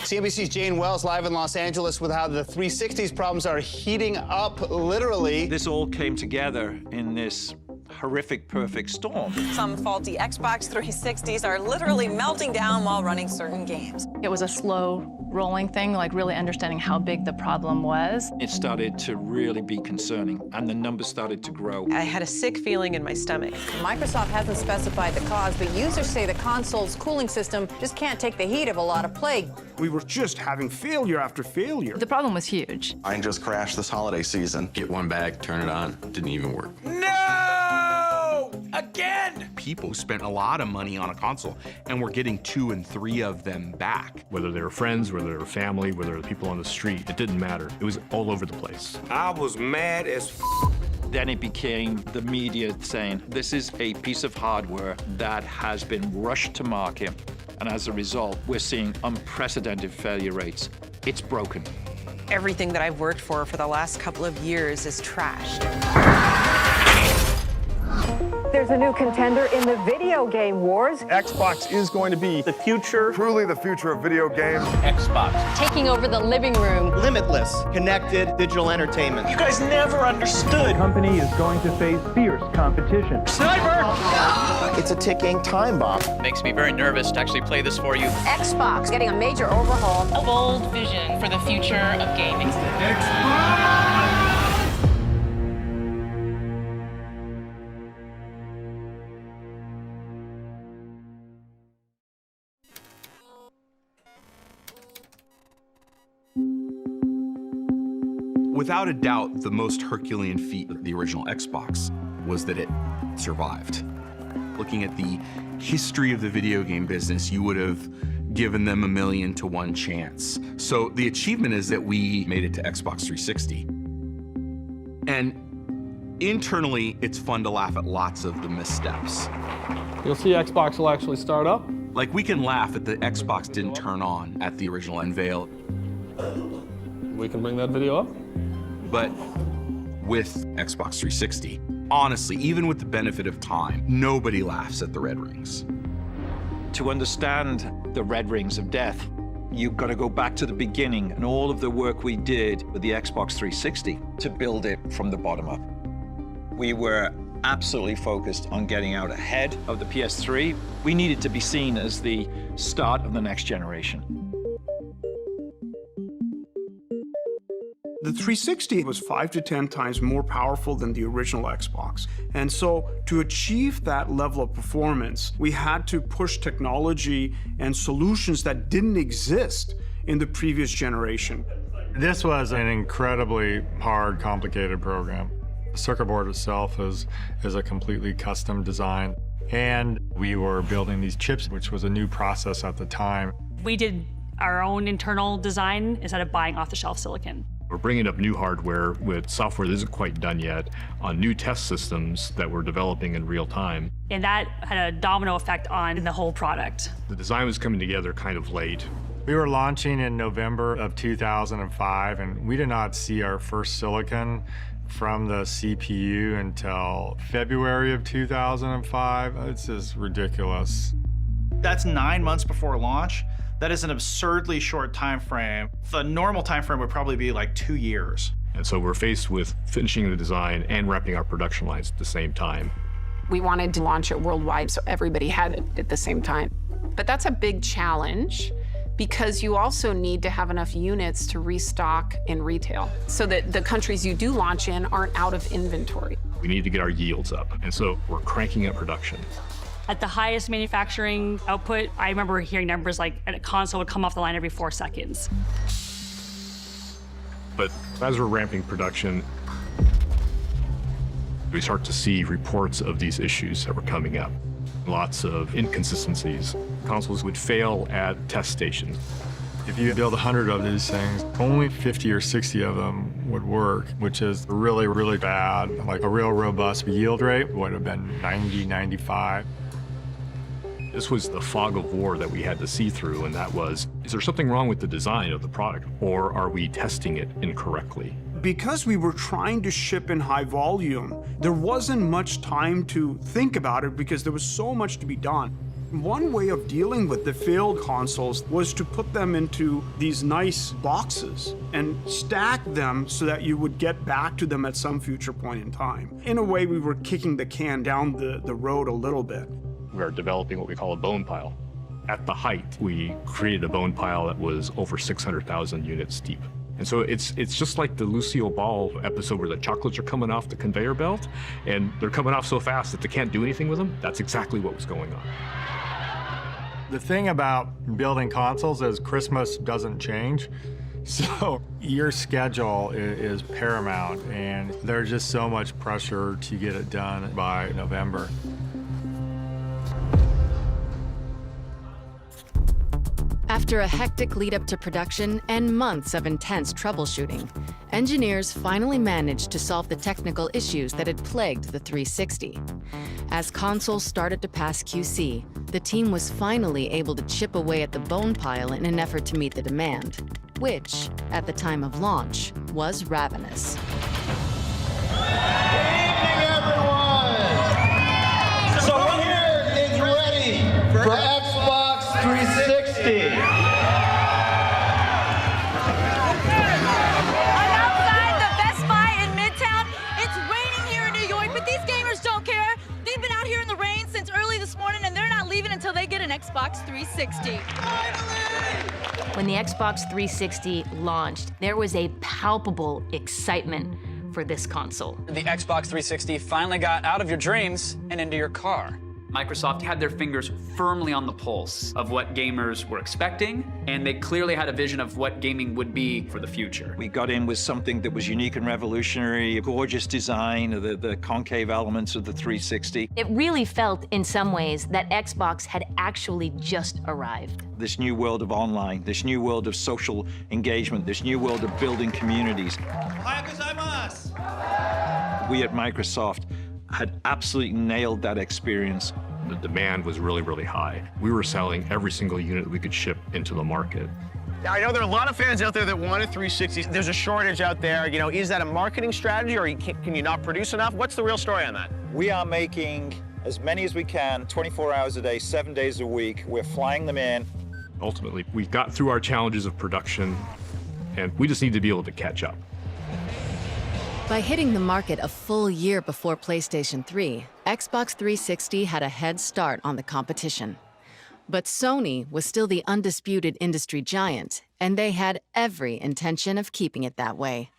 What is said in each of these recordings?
CNBC's Jane Wells live in Los Angeles with how the 360's problems are heating up, literally. This all came together in this horrific perfect storm. Some faulty Xbox 360s are literally melting down while running certain games. It was a slow rolling thing, like really understanding how big the problem was. It started to really be concerning, and the numbers started to grow. I had a sick feeling in my stomach. Microsoft hasn't specified the cause, but users say the console's cooling system just can't take the heat of a lot of play. We were just having failure after failure. The problem was huge. Mine just crashed this holiday season. Get one bag, turn it on, didn't even work. No! Again! People spent a lot of money on a console, and we're getting 2 and 3 of them back. Whether they were friends, whether they were family, whether they were people on the street, it didn't matter. It was all over the place. I was mad as f. Then it became the media saying, this is a piece of hardware that has been rushed to market, and as a result, we're seeing unprecedented failure rates. It's broken. Everything that I've worked for the last couple of years is trashed. There's a new contender in the video game wars. Xbox is going to be the future. Truly the future of video games. Xbox. Taking over the living room. Limitless, connected digital entertainment. You guys never understood. The company is going to face fierce competition. Sniper! It's a ticking time bomb. Makes me very nervous to actually play this for you. Xbox getting a major overhaul. A bold vision for the future of gaming. Without a doubt, the most Herculean feat of the original Xbox was that it survived. Looking at the history of the video game business, you would have given them 1,000,000 to 1 chance. So the achievement is that we made it to Xbox 360. And internally, it's fun to laugh at lots of the missteps. You'll see Xbox will actually start up. Like, we can laugh that the Xbox didn't turn on at the original unveil. We can bring that video up. But with Xbox 360, honestly, even with the benefit of time, nobody laughs at the red rings. To understand the red rings of death, you've got to go back to the beginning and all of the work we did with the Xbox 360 to build it from the bottom up. We were absolutely focused on getting out ahead of the PS3. We needed to be seen as the start of the next generation. The 360 was 5 to 10 times more powerful than the original Xbox. And so to achieve that level of performance, we had to push technology and solutions that didn't exist in the previous generation. This was an incredibly hard, complicated program. The circuit board itself is a completely custom design. And we were building these chips, which was a new process at the time. We did our own internal design instead of buying off-the-shelf silicon. We're bringing up new hardware with software that isn't quite done yet on new test systems that we're developing in real time. And that had a domino effect on the whole product. The design was coming together kind of late. We were launching in November of 2005, and we did not see our first silicon from the CPU until February of 2005. It's just ridiculous. That's 9 months before launch. That is an absurdly short time frame. The normal time frame would probably be like 2 years. And so we're faced with finishing the design and wrapping our production lines at the same time. We wanted to launch it worldwide so everybody had it at the same time. But that's a big challenge because you also need to have enough units to restock in retail so that the countries you do launch in aren't out of inventory. We need to get our yields up, and so we're cranking up production. At the highest manufacturing output, I remember hearing numbers like a console would come off the line every 4 seconds. But as we're ramping production, we start to see reports of these issues that were coming up. Lots of inconsistencies. Consoles would fail at test stations. If you build 100 of these things, only 50 or 60 of them would work, which is really, really bad. Like a real robust yield rate would have been 90, 95. This was the fog of war that we had to see through, and that was, is there something wrong with the design of the product, or are we testing it incorrectly? Because we were trying to ship in high volume, there wasn't much time to think about it because there was so much to be done. One way of dealing with the failed consoles was to put them into these nice boxes and stack them so that you would get back to them at some future point in time. In a way, we were kicking the can down the road a little bit. We are developing what we call a bone pile. At the height, we created a bone pile that was over 600,000 units deep. And so it's just like the Lucille Ball episode where the chocolates are coming off the conveyor belt, and they're coming off so fast that they can't do anything with them. That's exactly what was going on. The thing about building consoles is Christmas doesn't change. So your schedule is paramount, and there's just so much pressure to get it done by November. After a hectic lead-up to production and months of intense troubleshooting, engineers finally managed to solve the technical issues that had plagued the 360. As consoles started to pass QC, the team was finally able to chip away at the bone pile in an effort to meet the demand, which, at the time of launch, was ravenous. So here is ready for Xbox 360. I'm outside the Best Buy in Midtown. It's raining here in New York, but these gamers don't care. They've been out here in the rain since early this morning, and they're not leaving until they get an Xbox 360. When the Xbox 360 launched, there was a palpable excitement for this console. The Xbox 360 finally got out of your dreams and into your car. Microsoft had their fingers firmly on the pulse of what gamers were expecting, and they clearly had a vision of what gaming would be for the future. We got in with something that was unique and revolutionary, a gorgeous design of the concave elements of the 360. It really felt, in some ways, that Xbox had actually just arrived. This new world of online, this new world of social engagement, this new world of building communities. We at Microsoft had absolutely nailed that experience. The demand was really, really high. We were selling every single unit that we could ship into the market. I know there are a lot of fans out there that want a 360. There's a shortage out there. You know, is that a marketing strategy, or can you not produce enough? What's the real story on that? We are making as many as we can, 24 hours a day, 7 days a week. We're flying them in. Ultimately, we got through our challenges of production, and we just need to be able to catch up. By hitting the market a full year before PlayStation 3, Xbox 360 had a head start on the competition. But Sony was still the undisputed industry giant, and they had every intention of keeping it that way.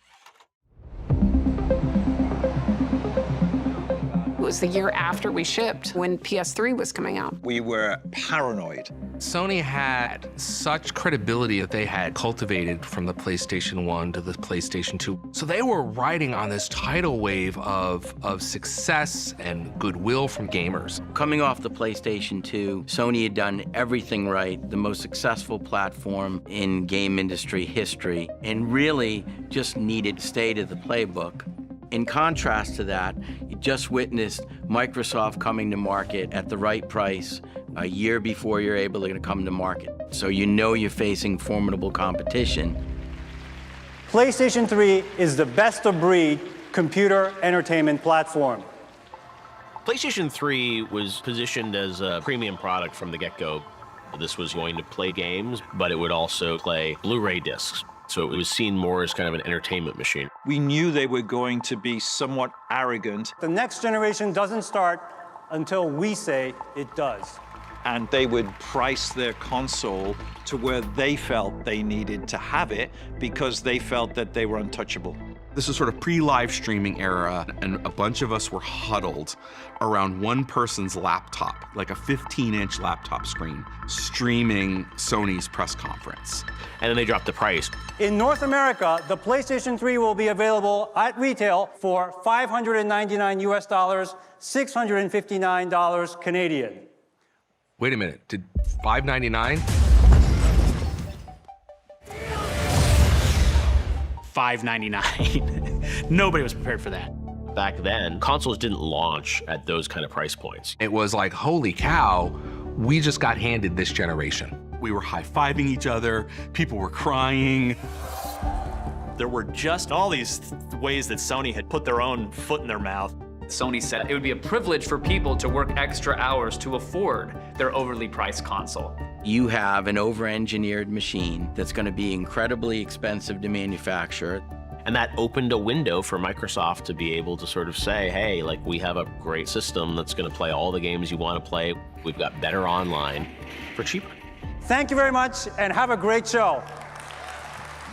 It was the year after we shipped, when PS3 was coming out. We were paranoid. Sony had such credibility that they had cultivated from the PlayStation 1 to the PlayStation 2. So they were riding on this tidal wave of success and goodwill from gamers. Coming off the PlayStation 2, Sony had done everything right, the most successful platform in game industry history, and really just needed to stay to the playbook. In contrast to that, you just witnessed Microsoft coming to market at the right price a year before you're able to come to market. So you know you're facing formidable competition. PlayStation 3 is the best-of-breed computer entertainment platform. PlayStation 3 was positioned as a premium product from the get-go. This was going to play games, but it would also play Blu-ray discs. So it was seen more as kind of an entertainment machine. We knew they were going to be somewhat arrogant. The next generation doesn't start until we say it does. And they would price their console to where they felt they needed to have it because they felt that they were untouchable. This is sort of pre-live streaming era, and a bunch of us were huddled around one person's laptop, like a 15-inch laptop screen, streaming Sony's press conference. And then they dropped the price. In North America, the PlayStation 3 will be available at retail for $599 US, $659 Canadian. Wait a minute, did $599? $599. Nobody was prepared for that. Back then, consoles didn't launch at those kind of price points. It was like, holy cow, we just got handed this generation. We were high-fiving each other, people were crying. There were just all these ways that Sony had put their own foot in their mouth. Sony said it would be a privilege for people to work extra hours to afford their overly priced console. You have an over-engineered machine that's going to be incredibly expensive to manufacture. And that opened a window for Microsoft to be able to sort of say, hey, like, we have a great system that's going to play all the games you want to play. We've got better online for cheaper. Thank you very much, and have a great show.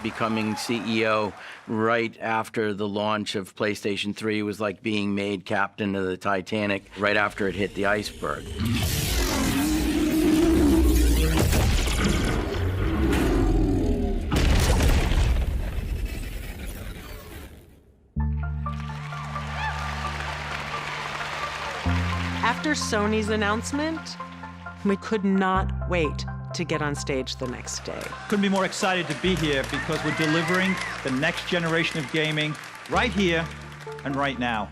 Becoming CEO right after the launch of PlayStation 3 was like being made captain of the Titanic right after it hit the iceberg. After Sony's announcement, we could not wait to get on stage the next day. Couldn't be more excited to be here because we're delivering the next generation of gaming right here and right now,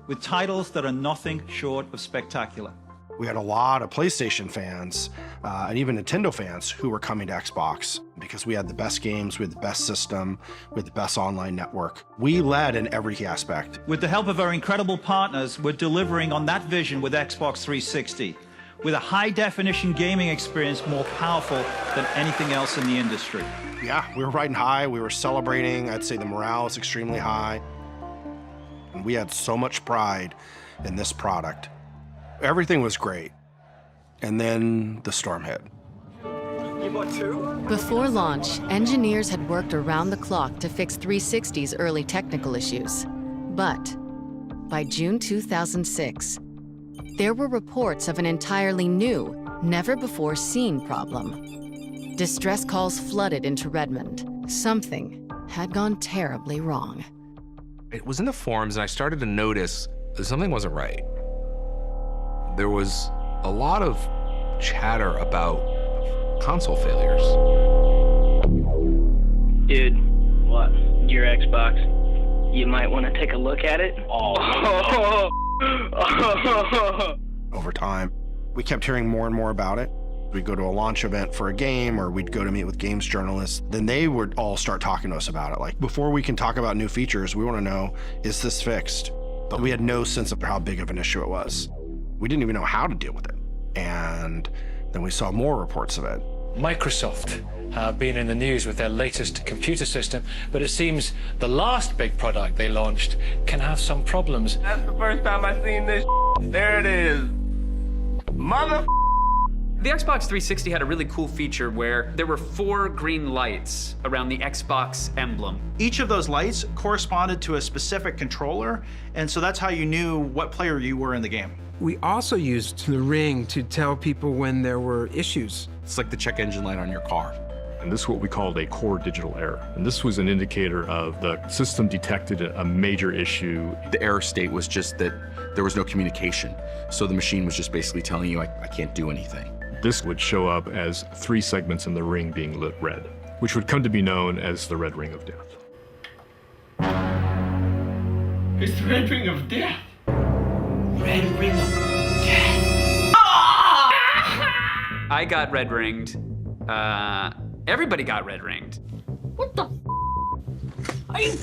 with titles that are nothing short of spectacular. We had a lot of PlayStation fans and even Nintendo fans who were coming to Xbox because we had the best games, we had the best system, we had the best online network. We led in every aspect. With the help of our incredible partners, we're delivering on that vision with Xbox 360, with a high-definition gaming experience more powerful than anything else in the industry. Yeah, we were riding high, we were celebrating. I'd say the morale was extremely high. And we had so much pride in this product. Everything was great. And then the storm hit. You bought two? Before launch, engineers had worked around the clock to fix 360's early technical issues. But by June 2006, there were reports of an entirely new, never-before-seen problem. Distress calls flooded into Redmond. Something had gone terribly wrong. It was in the forums, and I started to notice that something wasn't right. There was a lot of chatter about console failures. Dude, what? Your Xbox? You might want to take a look at it? Over time, we kept hearing more and more about it. We'd go to a launch event for a game, or we'd go to meet with games journalists. Then they would all start talking to us about it. Like, before we can talk about new features, we want to know, is this fixed? But we had no sense of how big of an issue it was. We didn't even know how to deal with it. And then we saw more reports of it. Microsoft have been in the news with their latest computer system, but it seems the last big product they launched can have some problems. That's the first time I've seen this. There it is. Mother. The Xbox 360 had a really cool feature where there were 4 green lights around the Xbox emblem. Each of those lights corresponded to a specific controller, and so that's how you knew what player you were in the game. We also used the ring to tell people when there were issues. It's like the check engine light on your car. And this is what we called a core digital error. And this was an indicator of the system detected a major issue. The error state was just that there was no communication. So the machine was just basically telling you, I can't do anything. This would show up as 3 segments in the ring being lit red, which would come to be known as the red ring of death. It's the red ring of death. Red ring of death. I got red ringed. Everybody got red ringed. What the Are you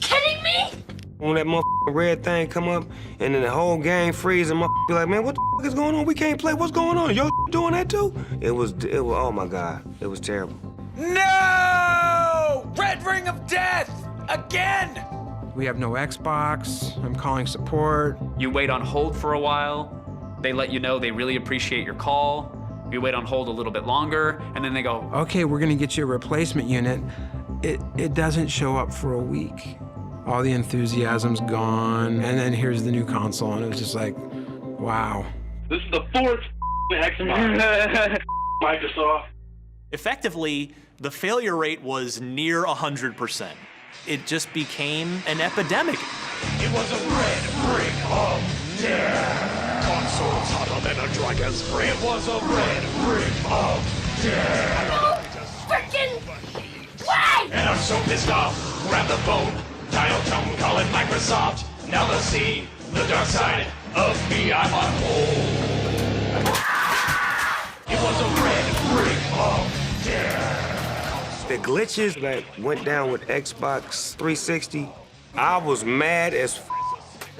kidding me? When that motherfucking red thing come up and then the whole game freeze and be like, man, what the is going on? We can't play. What's going on? Yo doing that too? It was, oh my God. It was terrible. No! Red ring of death! Again! We have no Xbox. I'm calling support. You wait on hold for a while. They let you know they really appreciate your call. You wait on hold a little bit longer, and then they go, okay, we're gonna get you a replacement unit. It doesn't show up for a week. All the enthusiasm's gone, and then here's the new console, and it was just like, wow. This is the 4th Xbox. Microsoft. Effectively, the failure rate was near 100%. It just became an epidemic. It was a red ring of death. Consoles hotter than a dragon's breath. It was a red ring of death. No freaking way! And I'm so pissed off. Grab the phone, dial tone, call it Microsoft. Now they'll see the dark side of me. I'm on hold. It was a red ring of death. The glitches that went down with Xbox 360, I was mad as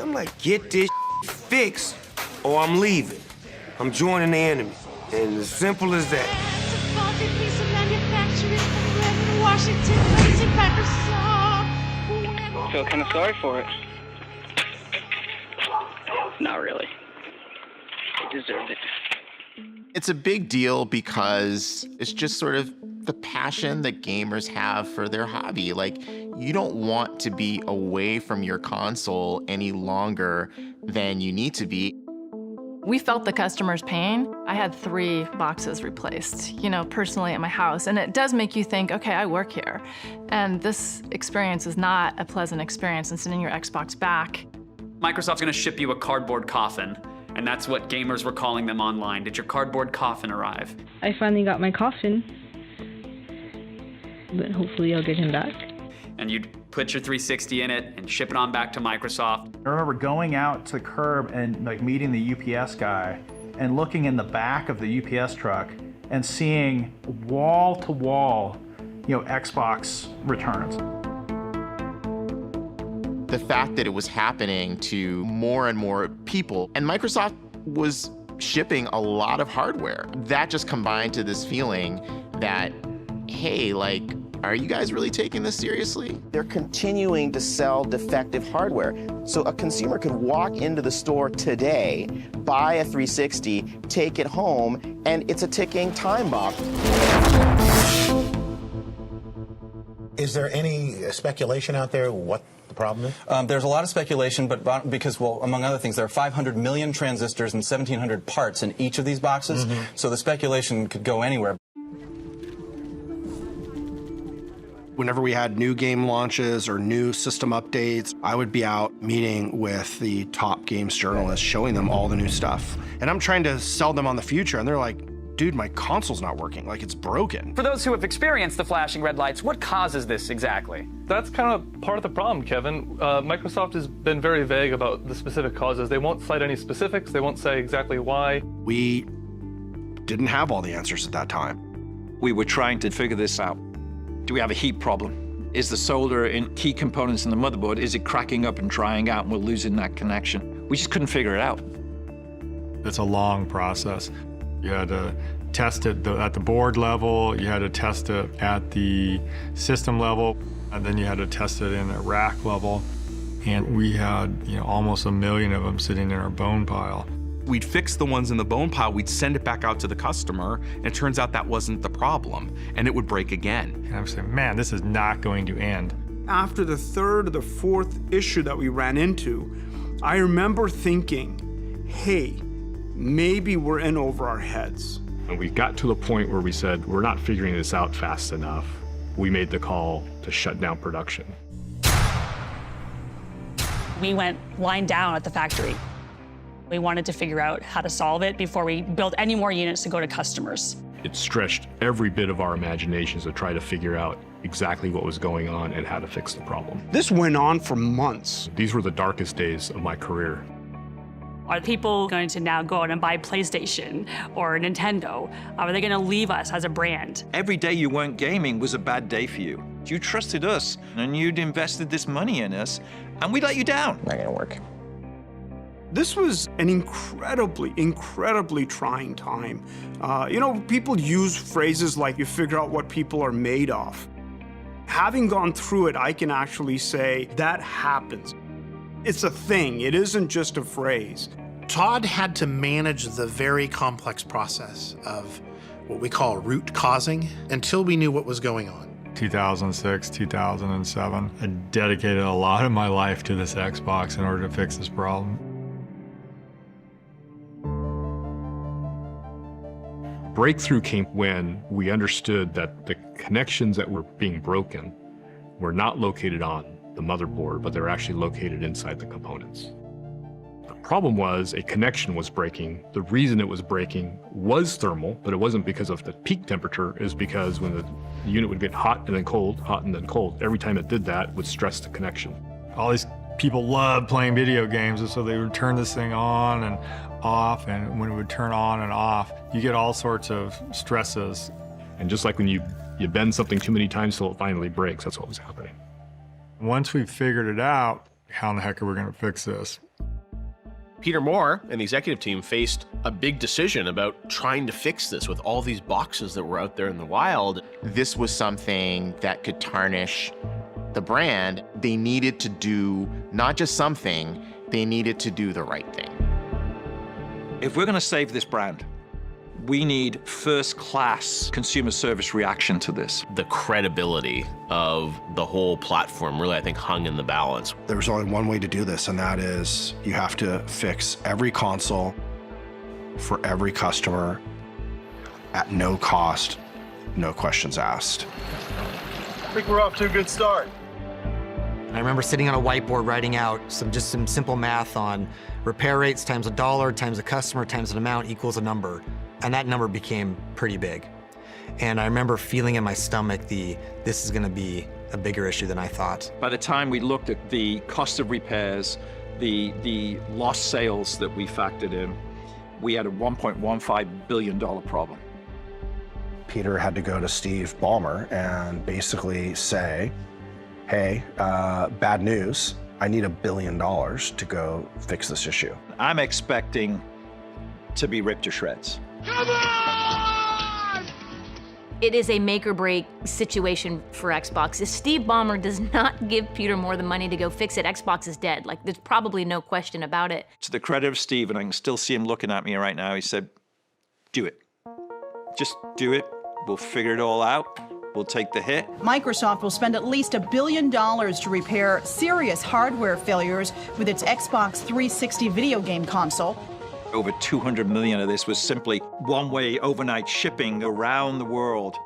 I'm like, get this fixed or I'm leaving. I'm joining the enemy. And as simple as that. I feel kind of sorry for it. Not really. They deserved it. It's a big deal because it's just sort of the passion that gamers have for their hobby. Like, you don't want to be away from your console any longer than you need to be. We felt the customer's pain. I had 3 boxes replaced, personally at my house. And it does make you think, okay, I work here. And this experience is not a pleasant experience, and sending your Xbox back. Microsoft's gonna ship you a cardboard coffin, and that's what gamers were calling them online. Did your cardboard coffin arrive? I finally got my coffin, but hopefully I'll get him back. And you'd put your 360 in it and ship it on back to Microsoft. I remember going out to the curb and meeting the UPS guy and looking in the back of the UPS truck and seeing wall to wall, Xbox returns. The fact that it was happening to more and more people, and Microsoft was shipping a lot of hardware. That just combined to this feeling that, hey, are you guys really taking this seriously? They're continuing to sell defective hardware. So a consumer could walk into the store today, buy a 360, take it home, and it's a ticking time bomb. Is there any speculation out there what the problem is? There's a lot of speculation, but because, among other things, there are 500 million transistors and 1,700 parts in each of these boxes, so the speculation could go anywhere. Whenever we had new game launches or new system updates, I would be out meeting with the top games journalists, showing them all the new stuff. And I'm trying to sell them on the future, and they're like, dude, my console's not working, it's broken. For those who have experienced the flashing red lights, what causes this exactly? That's kind of part of the problem, Kevin. Microsoft has been very vague about the specific causes. They won't cite any specifics. They won't say exactly why. We didn't have all the answers at that time. We were trying to figure this out. Do we have a heat problem? Is the solder in key components in the motherboard, is it cracking up and drying out and we're losing that connection? We just couldn't figure it out. It's a long process. You had to test it at the board level, you had to test it at the system level, and then you had to test it in a rack level. And we had almost 1 million of them sitting in our bone pile. We'd fix the ones in the bone pile, we'd send it back out to the customer, and it turns out that wasn't the problem, and it would break again. And I was saying, man, this is not going to end. After the 3rd or the 4th issue that we ran into, I remember thinking, hey, maybe we're in over our heads. And we got to the point where we said, we're not figuring this out fast enough. We made the call to shut down production. We went lying down at the factory. We wanted to figure out how to solve it before we built any more units to go to customers. It stretched every bit of our imaginations to try to figure out exactly what was going on and how to fix the problem. This went on for months. These were the darkest days of my career. Are people going to now go out and buy PlayStation or Nintendo? Are they going to leave us as a brand? Every day you weren't gaming was a bad day for you. You trusted us, and you'd invested this money in us, and we let you down. Not gonna work. This was an incredibly trying time. People use phrases like you figure out what people are made of. Having gone through it, I can actually say that happens. It's a thing, it isn't just a phrase. Todd had to manage the very complex process of what we call root causing until we knew what was going on. 2006, 2007, I dedicated a lot of my life to this Xbox in order to fix this problem. Breakthrough came when we understood that the connections that were being broken were not located on the motherboard, but they were actually located inside the components. The problem was a connection was breaking. The reason it was breaking was thermal, but it wasn't because of the peak temperature. It was because when the unit would get hot and then cold, hot and then cold, every time it did that, it would stress the connection. All these people love playing video games, and so they would turn this thing on and off, and when it would turn on and off, you get all sorts of stresses. And just like when you bend something too many times till it finally breaks, that's what was happening. Once we figured it out, how in the heck are we going to fix this? Peter Moore and the executive team faced a big decision about trying to fix this with all these boxes that were out there in the wild. This was something that could tarnish the brand. They needed to do not just something, they needed to do the right thing. If we're going to save this brand, we need first-class consumer service reaction to this. The credibility of the whole platform really, I think, hung in the balance. There's only one way to do this, and that is you have to fix every console for every customer at no cost, no questions asked. I think we're off to a good start. I remember sitting on a whiteboard writing out some simple math on repair rates times $1 times a customer times an amount equals a number. And that number became pretty big. And I remember feeling in my stomach this is gonna be a bigger issue than I thought. By the time we looked at the cost of repairs, the lost sales that we factored in, we had a $1.15 billion problem. Peter had to go to Steve Ballmer and basically say, hey, bad news, I need $1 billion to go fix this issue. I'm expecting to be ripped to shreds. Come on! It is a make or break situation for Xbox. If Steve Ballmer does not give Peter Moore the money to go fix it, Xbox is dead. Like, there's probably no question about it. To the credit of Steve, and I can still see him looking at me right now, he said, do it. Just do it. We'll figure it all out. We'll take the hit. Microsoft will spend at least $1 billion to repair serious hardware failures with its Xbox 360 video game console. Over 200 million of this was simply one-way overnight shipping around the world.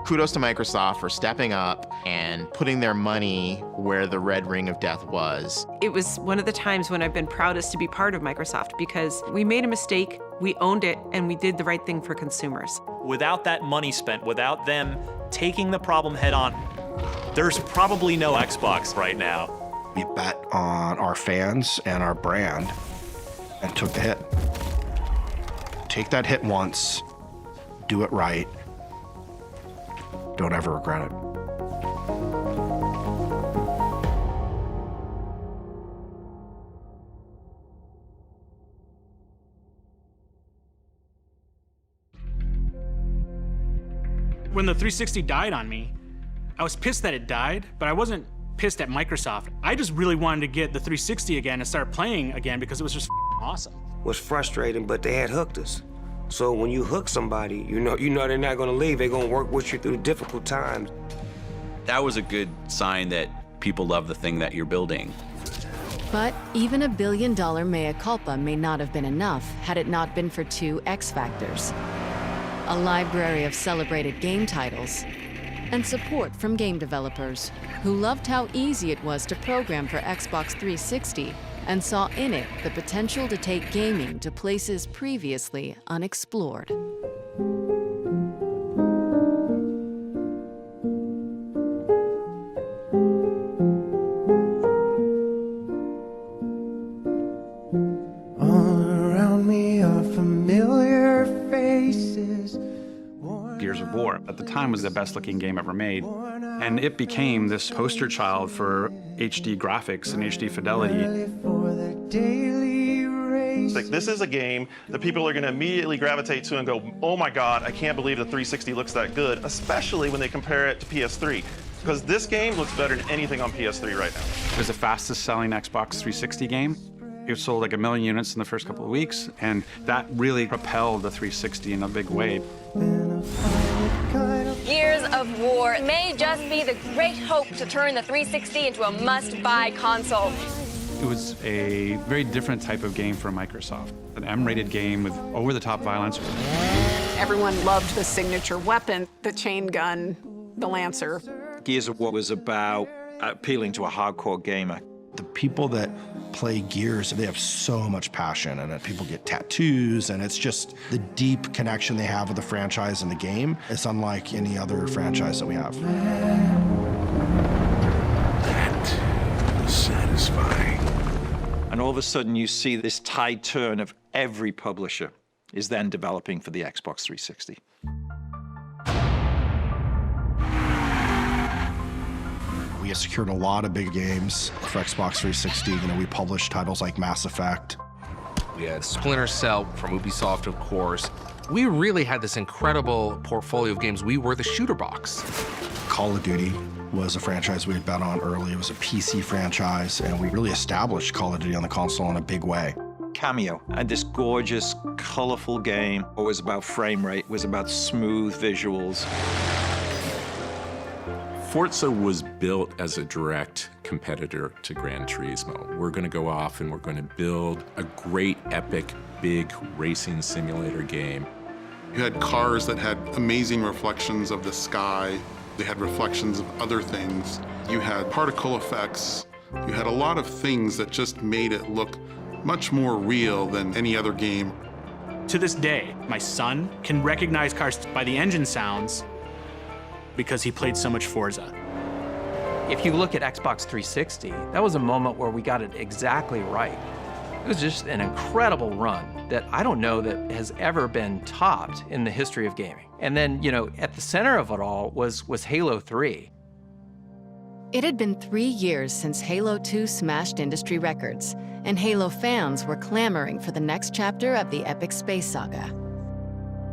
Kudos to Microsoft for stepping up and putting their money where the red ring of death was. It was one of the times when I've been proudest to be part of Microsoft because we made a mistake, we owned it, and we did the right thing for consumers. Without that money spent, without them taking the problem head on, there's probably no Xbox right now. We bet on our fans and our brand and took the hit. Take that hit once, do it right, don't ever regret it. When the 360 died on me, I was pissed that it died, but I wasn't pissed at Microsoft. I just really wanted to get the 360 again and start playing again because it was just awesome. It was frustrating, but they had hooked us. So when you hook somebody, you know they're not gonna leave. They're gonna work with you through difficult times. That was a good sign that people love the thing that you're building. But even $1 billion mea culpa may not have been enough had it not been for two X factors: a library of celebrated game titles and support from game developers who loved how easy it was to program for Xbox 360 and saw in it the potential to take gaming to places previously unexplored. All around me are familiar faces. Gears of War at the time was the best looking game ever made, and it became this poster child for HD graphics and HD fidelity. Like, this is a game that people are going to immediately gravitate to and go, oh my god, I can't believe the 360 looks that good, especially when they compare it to PS3. Because this game looks better than anything on PS3 right now. It was the fastest selling Xbox 360 game. It sold like 1 million units in the first couple of weeks, and that really propelled the 360 in a big way. Gears of War may just be the great hope to turn the 360 into a must-buy console. It was a very different type of game for Microsoft. An M-rated game with over-the-top violence. Everyone loved the signature weapon, the chain gun, the Lancer. Gears of War was about appealing to a hardcore gamer. The people that play Gears, they have so much passion, and people get tattoos, and it's just the deep connection they have with the franchise and the game. It's unlike any other franchise that we have. That is satisfying. And all of a sudden you see this tide turn of every publisher is then developing for the Xbox 360. We have secured a lot of big games for Xbox 360. We published titles like Mass Effect, We had Splinter Cell from Ubisoft, of course. We really had this incredible portfolio of games. We were the shooter box. Call of Duty was a franchise we had bet on early. It was a PC franchise, and we really established Call of Duty on the console in a big way. Cameo and this gorgeous, colorful game. It was about frame rate, it was about smooth visuals. Forza was built as a direct competitor to Gran Turismo. We're going to go off and we're going to build a great, epic, big racing simulator game. You had cars that had amazing reflections of the sky. They had reflections of other things. You had particle effects. You had a lot of things that just made it look much more real than any other game. To this day, my son can recognize cars by the engine sounds because he played so much Forza. If you look at Xbox 360, that was a moment where we got it exactly right. It was just an incredible run that I don't know that has ever been topped in the history of gaming. And then, you know, at the center of it all was Halo 3. It had been 3 years since Halo 2 smashed industry records, and Halo fans were clamoring for the next chapter of the epic space saga.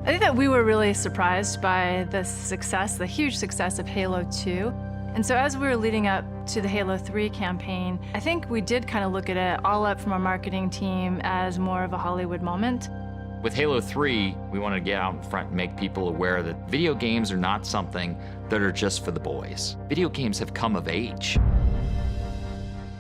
I think that we were really surprised by the success, the huge success of Halo 2. And so as we were leading up to the Halo 3 campaign, I think we did kind of look at it all up from our marketing team as more of a Hollywood moment. With Halo 3, we wanted to get out in front and make people aware that video games are not something that are just for the boys. Video games have come of age.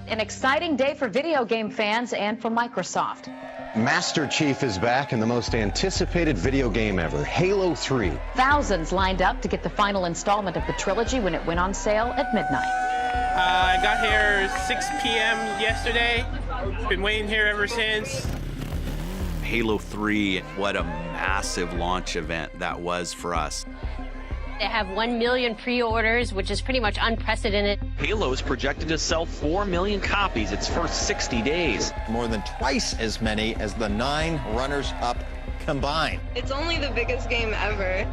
An exciting day for video game fans and for Microsoft. Master Chief is back in the most anticipated video game ever, Halo 3. Thousands lined up to get the final installment of the trilogy when it went on sale at midnight. I got here 6 p.m. yesterday. Been waiting here ever since. Halo 3, what a massive launch event that was for us. They have 1 million pre-orders, which is pretty much unprecedented. Halo is projected to sell 4 million copies its first 60 days. More than twice as many as the 9 runners-up combined. It's only the biggest game ever.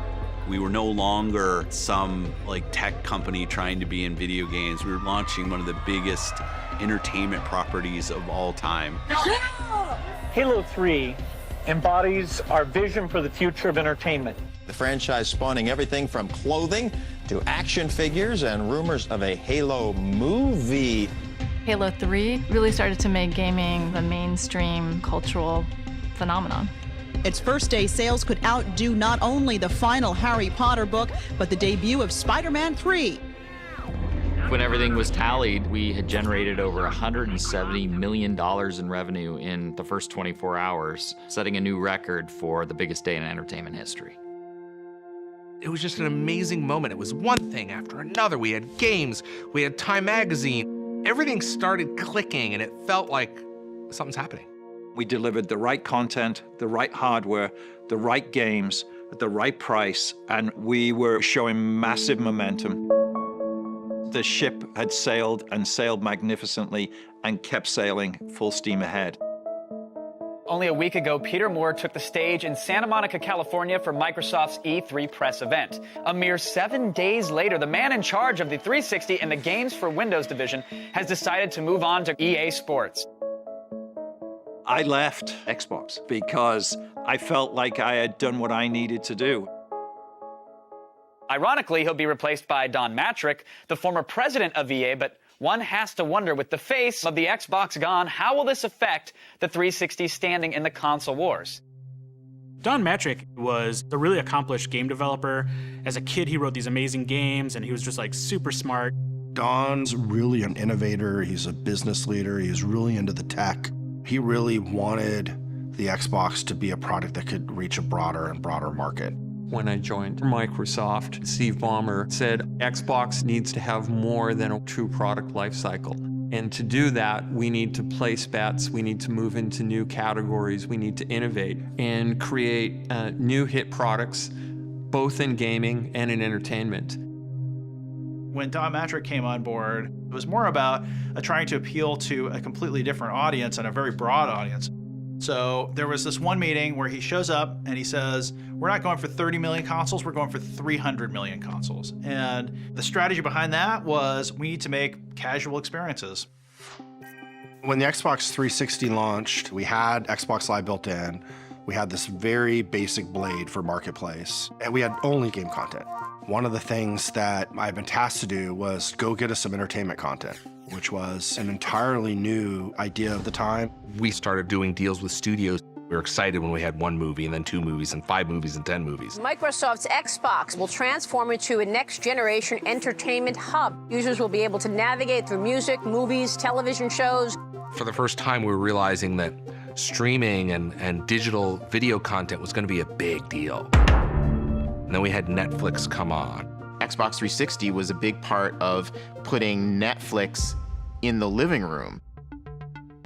We were no longer some tech company trying to be in video games. We were launching one of the biggest entertainment properties of all time. Halo 3 embodies our vision for the future of entertainment. The franchise spawning everything from clothing to action figures and rumors of a Halo movie. Halo 3 really started to make gaming the mainstream cultural phenomenon. Its first day sales could outdo not only the final Harry Potter book, but the debut of Spider-Man 3. When everything was tallied, we had generated over $170 million in revenue in the first 24 hours, setting a new record for the biggest day in entertainment history. It was just an amazing moment. It was one thing after another. We had games, we had Time Magazine. Everything started clicking and it felt like something's happening. We delivered the right content, the right hardware, the right games, at the right price, and we were showing massive momentum. The ship had sailed and sailed magnificently and kept sailing full steam ahead. Only a week ago, Peter Moore took the stage in Santa Monica, California for Microsoft's E3 press event. A mere 7 days later, the man in charge of the 360 and the Games for Windows division has decided to move on to EA Sports. I left Xbox because I felt like I had done what I needed to do. Ironically, he'll be replaced by Don Matrick, the former president of EA, but one has to wonder, with the face of the Xbox gone, how will this affect the 360's standing in the console wars? Don Matrick was a really accomplished game developer. As a kid, he wrote these amazing games, and he was just super smart. Don's really an innovator. He's a business leader. He's really into the tech. He really wanted the Xbox to be a product that could reach a broader and broader market. When I joined Microsoft, Steve Ballmer said Xbox needs to have more than a true product lifecycle. And to do that, we need to place bets, we need to move into new categories, we need to innovate and create new hit products, both in gaming and in entertainment. When Don Matrick came on board, it was more about trying to appeal to a completely different audience and a very broad audience. So there was this one meeting where he shows up and he says, we're not going for 30 million consoles, we're going for 300 million consoles. And the strategy behind that was we need to make casual experiences. When the Xbox 360 launched, we had Xbox Live built in. We had this very basic blade for Marketplace, and we had only game content. One of the things that I've been tasked to do was go get us some entertainment content, which was an entirely new idea of the time. We started doing deals with studios. We were excited when we had 1 movie and then 2 movies and 5 movies and 10 movies. Microsoft's Xbox will transform into a next-generation entertainment hub. Users will be able to navigate through music, movies, television shows. For the first time, we were realizing that streaming and digital video content was going to be a big deal. And then we had Netflix come on. Xbox 360 was a big part of putting Netflix in the living room.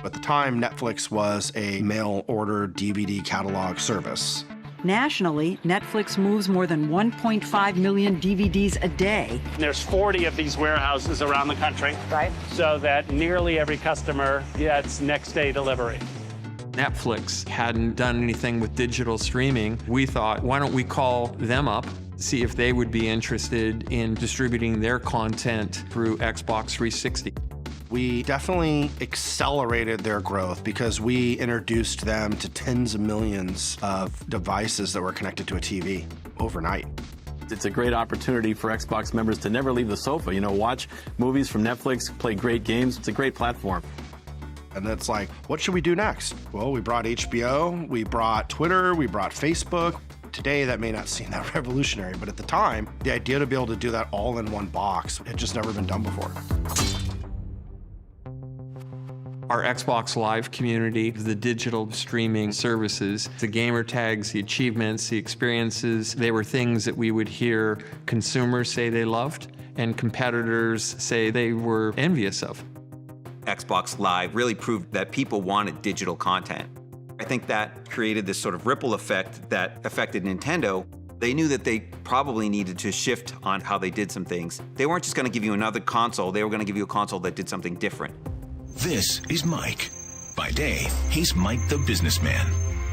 At the time, Netflix was a mail-order DVD catalog service. Nationally, Netflix moves more than 1.5 million DVDs a day. There's 40 of these warehouses around the country. Right. So that nearly every customer gets next day delivery. Netflix hadn't done anything with digital streaming. We thought, why don't we call them up, see if they would be interested in distributing their content through Xbox 360. We definitely accelerated their growth because we introduced them to tens of millions of devices that were connected to a TV overnight. It's a great opportunity for Xbox members to never leave the sofa, watch movies from Netflix, play great games. It's a great platform. And it's like, what should we do next? Well, we brought HBO, we brought Twitter, we brought Facebook. Today, that may not seem that revolutionary, but at the time, the idea to be able to do that all in one box had just never been done before. Our Xbox Live community, the digital streaming services, the gamer tags, the achievements, the experiences, they were things that we would hear consumers say they loved and competitors say they were envious of. Xbox Live really proved that people wanted digital content. I think that created this sort of ripple effect that affected Nintendo. They knew that they probably needed to shift on how they did some things. They weren't just going to give you another console, they were going to give you a console that did something different. This is Mike. By day, he's Mike the businessman.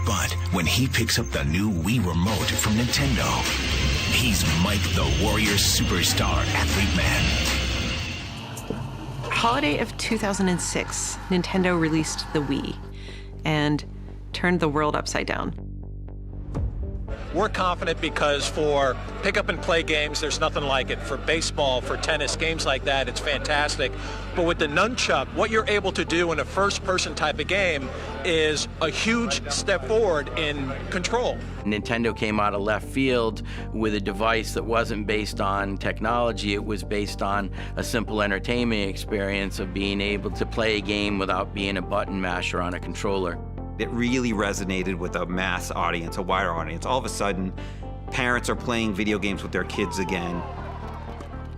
But when he picks up the new Wii Remote from Nintendo, he's Mike the warrior superstar athlete man. Holiday of 2006, Nintendo released the Wii and turned the world upside down. We're confident because for pick up and play games, there's nothing like it. For baseball, for tennis, games like that, it's fantastic. But with the nunchuck, what you're able to do in a first-person type of game is a huge step forward in control. Nintendo came out of left field with a device that wasn't based on technology. It was based on a simple entertainment experience of being able to play a game without being a button masher on a controller. It really resonated with a mass audience, a wider audience. All of a sudden, parents are playing video games with their kids again.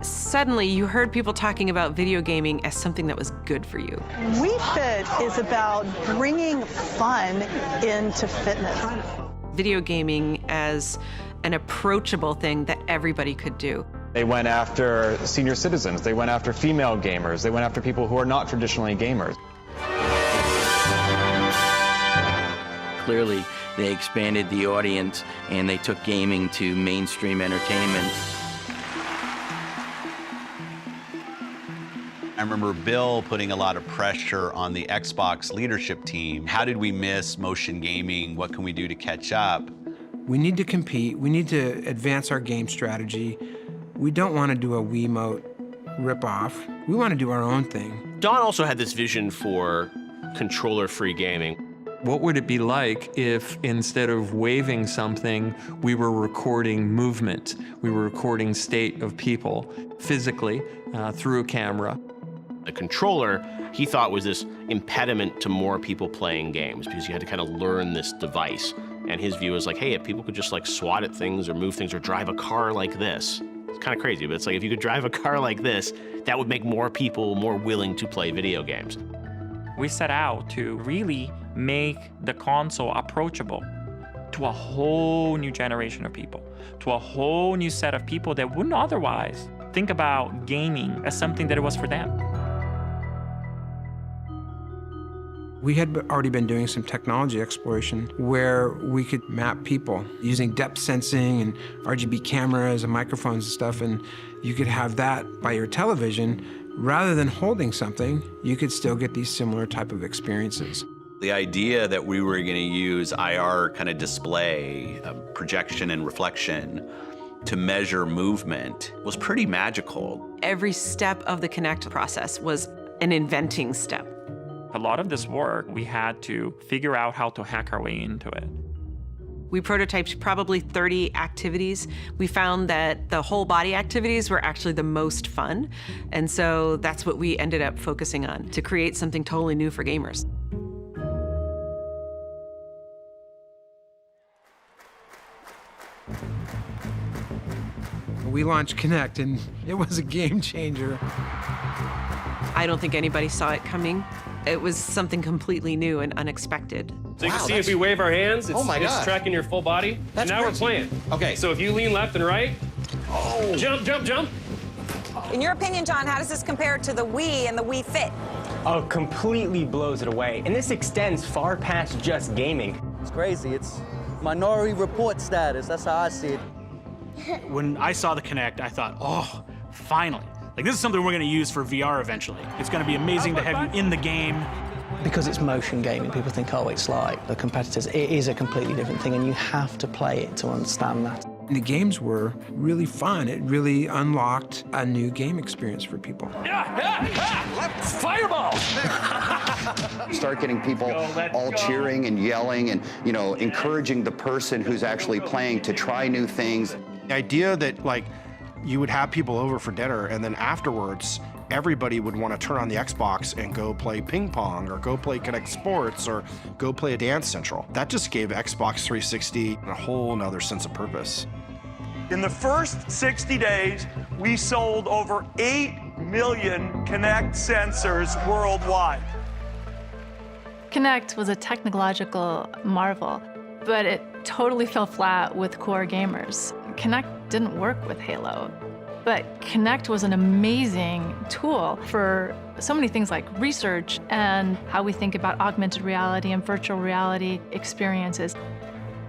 Suddenly, you heard people talking about video gaming as something that was good for you. Wii Fit is about bringing fun into fitness. Video gaming as an approachable thing that everybody could do. They went after senior citizens. They went after female gamers. They went after people who are not traditionally gamers. Clearly, they expanded the audience and they took gaming to mainstream entertainment. I remember Bill putting a lot of pressure on the Xbox leadership team. How did we miss motion gaming? What can we do to catch up? We need to compete. We need to advance our game strategy. We don't want to do a Wiimote ripoff. We want to do our own thing. Don also had this vision for controller-free gaming. What would it be like if instead of waving something, we were recording movement? We were recording state of people physically through a camera. The controller, he thought, was this impediment to more people playing games because you had to kind of learn this device. And his view was like, hey, if people could just like swat at things or move things or drive a car like this. It's kind of crazy, but it's like if you could drive a car like this, that would make more people more willing to play video games. We set out to really make the console approachable to a whole new generation of people, to a whole new set of people that wouldn't otherwise think about gaming as something that it was for them. We had already been doing some technology exploration where we could map people using depth sensing and RGB cameras and microphones and stuff, and you could have that by your television rather than holding something, you could still get these similar type of experiences. The idea that we were going to use IR kind of display, projection and reflection, to measure movement was pretty magical. Every step of the Kinect process was an inventing step. A lot of this work, we had to figure out how to hack our way into it. We prototyped probably 30 activities. We found that the whole body activities were actually the most fun. And so that's what we ended up focusing on, to create something totally new for gamers. We launched Kinect, and it was a game changer. I don't think anybody saw it coming. It was something completely new and unexpected. So you can see if we wave our hands, it's tracking your full body. That's and now crazy. we're playing. Okay. So if you lean left and right, jump, jump, jump. In your opinion, John, how does this compare to the Wii and the Wii Fit? Oh, completely blows it away. And this extends far past just gaming. It's crazy. It's Minority Report status. That's how I see it. When I saw the Kinect, I thought, oh, finally. Like, this is something we're going to use for VR eventually. It's going to be amazing to have you in the game. Because it's motion gaming, people think, oh, it's like the competitors. It is a completely different thing, and you have to play it to understand that. The games were really fun. It really unlocked a new game experience for people. Fireball! Start getting people all cheering and yelling and, you know, encouraging the person who's actually playing to try new things. The idea that, like, you would have people over for dinner, and then afterwards, everybody would want to turn on the Xbox and go play ping pong or go play Kinect Sports or go play a Dance Central. That just gave Xbox 360 a whole nother sense of purpose. In the first 60 days, we sold over 8 million Kinect sensors worldwide. Kinect was a technological marvel, but it totally fell flat with core gamers. Kinect didn't work with Halo. But Kinect was an amazing tool for so many things like research and how we think about augmented reality and virtual reality experiences.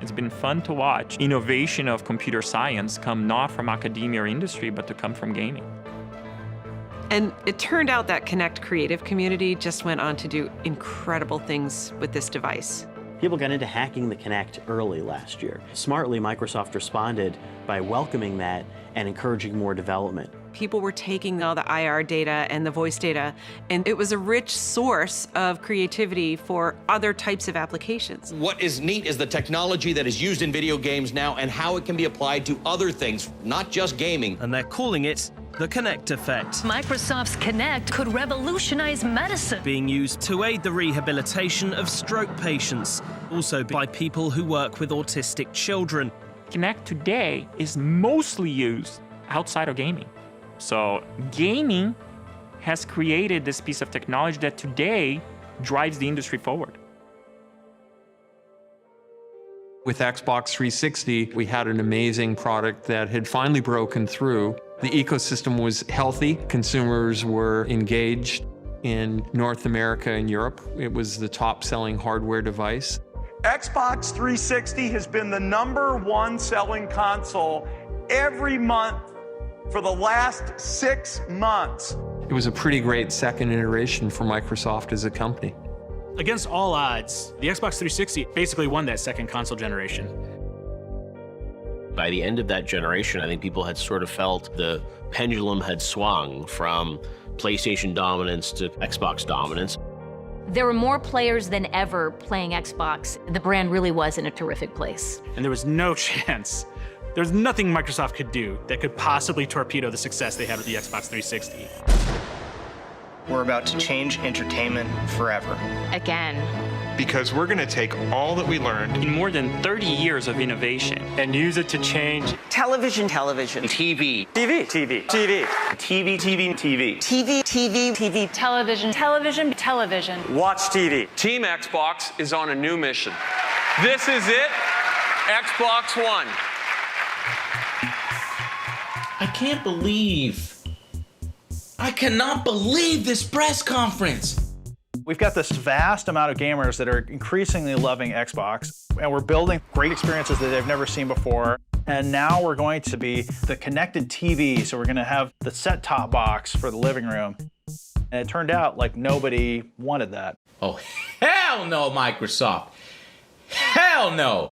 It's been fun to watch innovation of computer science come not from academia or industry, but to come from gaming. And it turned out that Kinect creative community just went on to do incredible things with this device. People got into hacking the Kinect early last year. Smartly, Microsoft responded by welcoming that and encouraging more development. People were taking all the IR data and the voice data, and it was a rich source of creativity for other types of applications. What is neat is the technology that is used in video games now and how it can be applied to other things, not just gaming. And they're calling it the Kinect effect. Microsoft's Kinect could revolutionize medicine. Being used to aid the rehabilitation of stroke patients, also by people who work with autistic children. Kinect today is mostly used outside of gaming. So gaming has created this piece of technology that today drives the industry forward. With Xbox 360, we had an amazing product that had finally broken through. The ecosystem was healthy. Consumers were engaged. In North America and Europe, it was the top-selling hardware device. Xbox 360 has been the #1 selling console every month for the last 6 months. It was a pretty great second iteration for Microsoft as a company. Against all odds, the Xbox 360 basically won that second console generation. By the end of that generation, I think people had sort of felt the pendulum had swung from PlayStation dominance to Xbox dominance. There were more players than ever playing Xbox. The brand really was in a terrific place. And there was no chance. There's nothing Microsoft could do that could possibly torpedo the success they had with the Xbox 360. We're about to change entertainment forever. Again. Because we're going to take all that we learned in more than 30 years of innovation and use it to change television, TV, TV, TV, TV, TV, TV, TV, TV, TV, TV, television, television, television. Watch TV. Team Xbox is on a new mission. This is it, Xbox One. I cannot believe this press conference. We've got this vast amount of gamers that are increasingly loving Xbox, and we're building great experiences that they've never seen before. And now we're going to be the connected TV, so we're going to have the set-top box for the living room. And it turned out like nobody wanted that. Oh, hell no, Microsoft. Hell no.